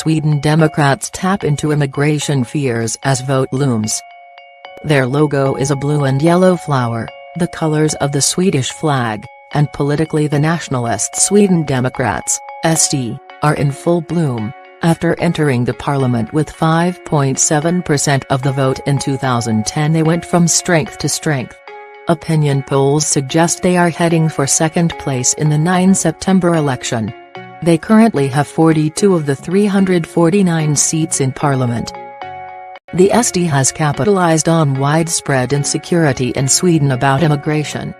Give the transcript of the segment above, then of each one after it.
Sweden Democrats tap into immigration fears as vote looms. Their logo is a blue and yellow flower, the colors of the Swedish flag, and politically the nationalist Sweden Democrats, SD, are in full bloom. After entering the parliament with 5.7% of the vote in 2010, they went from strength to strength. Opinion polls suggest they are heading for second place in the 9 September election. They currently have 42 of the 349 seats in parliament. The SD has capitalized on widespread insecurity in Sweden about immigration.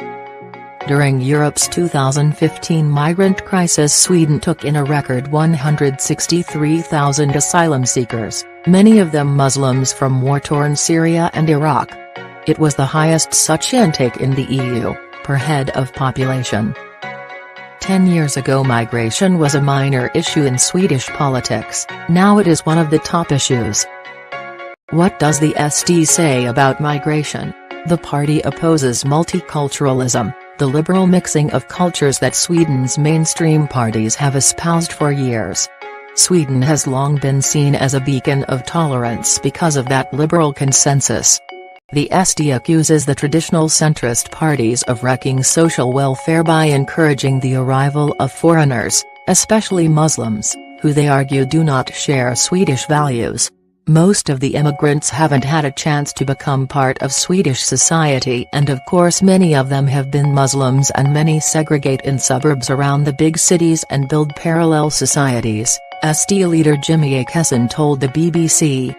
During Europe's 2015 migrant crisis, Sweden took in a record 163,000 asylum seekers, many of them Muslims from war-torn Syria and Iraq. It was the highest such intake in the EU, per head of population. 10 years ago migration was a minor issue in Swedish politics, now it is one of the top issues. What does the SD say about migration? The party opposes multiculturalism, the liberal mixing of cultures that Sweden's mainstream parties have espoused for years. Sweden has long been seen as a beacon of tolerance because of that liberal consensus. The SD accuses the traditional centrist parties of wrecking social welfare by encouraging the arrival of foreigners, especially Muslims, who they argue do not share Swedish values. Most of the immigrants haven't had a chance to become part of Swedish society, and of course many of them have been Muslims, and many segregate in suburbs around the big cities and build parallel societies, SD leader Jimmy Åkesson told the BBC.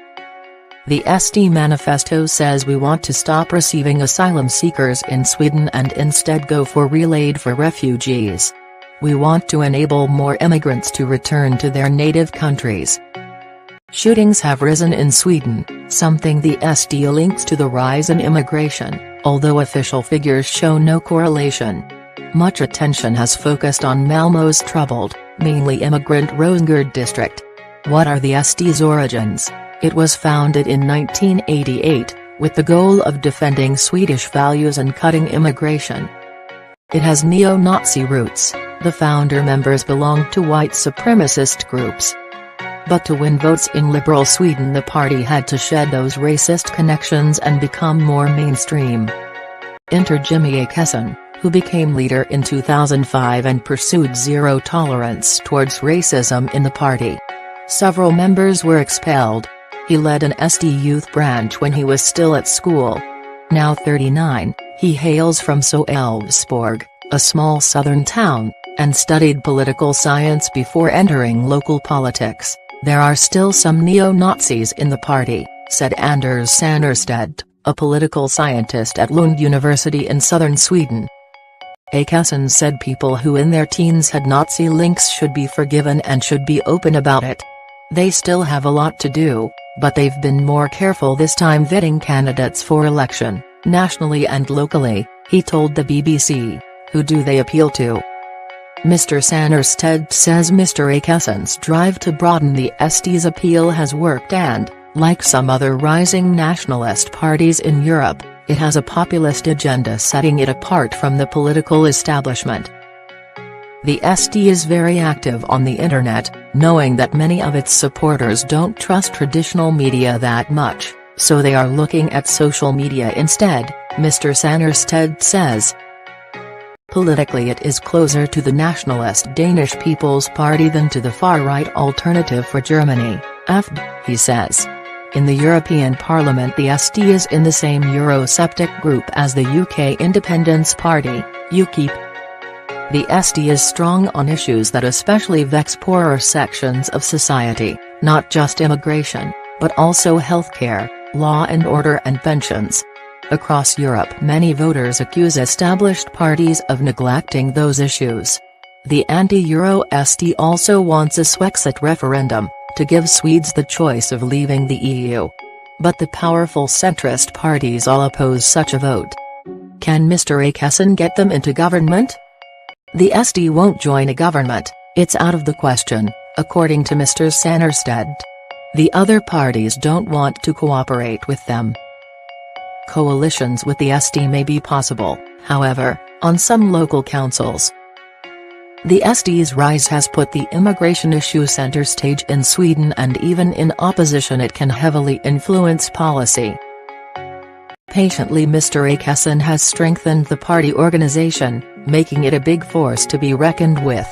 The SD manifesto says we want to stop receiving asylum seekers in Sweden and instead go for real aid for refugees. We want to enable more immigrants to return to their native countries. Shootings have risen in Sweden, something the SD links to the rise in immigration, although official figures show no correlation. Much attention has focused on Malmö's troubled, mainly immigrant Rosengård district. What are the SD's origins? It was founded in 1988, with the goal of defending Swedish values and cutting immigration. It has neo-Nazi roots, the founder members belonged to white supremacist groups. But to win votes in liberal Sweden, the party had to shed those racist connections and become more mainstream. Enter Jimmy Åkesson, who became leader in 2005 and pursued zero tolerance towards racism in the party. Several members were expelled. He led an SD youth branch when he was still at school. Now 39, he hails from Älvsborg, a small southern town, and studied political science before entering local politics. There are still some neo-Nazis in the party, said Anders Sannerstedt, a political scientist at Lund University in southern Sweden. Åkesson said people who in their teens had Nazi links should be forgiven and should be open about it. They still have a lot to do, but they've been more careful this time vetting candidates for election, nationally and locally, he told the BBC. Who do they appeal to? Mr. Sannerstedt says Mr. Åkesson's drive to broaden the SD's appeal has worked and, like some other rising nationalist parties in Europe, it has a populist agenda setting it apart from the political establishment. The SD is very active on the internet, knowing that many of its supporters don't trust traditional media that much, so they are looking at social media instead, Mr. Sannerstedt says. Politically it is closer to the nationalist Danish People's Party than to the far-right Alternative for Germany, AfD, he says. In the European Parliament the SD is in the same Eurosceptic group as the UK Independence Party, UKIP. The SD is strong on issues that especially vex poorer sections of society, not just immigration, but also healthcare, law and order and pensions. Across Europe many voters accuse established parties of neglecting those issues. The anti-Euro SD also wants a Swexit referendum, to give Swedes the choice of leaving the EU. But the powerful centrist parties all oppose such a vote. Can Mr. Åkesson get them into government? The SD won't join a government, it's out of the question, according to Mr. Sannerstedt. The other parties don't want to cooperate with them. Coalitions with the SD may be possible, however, on some local councils. The SD's rise has put the immigration issue center stage in Sweden, and even in opposition it can heavily influence policy. Patiently, Mr. Åkesson has strengthened the party organization, making it a big force to be reckoned with.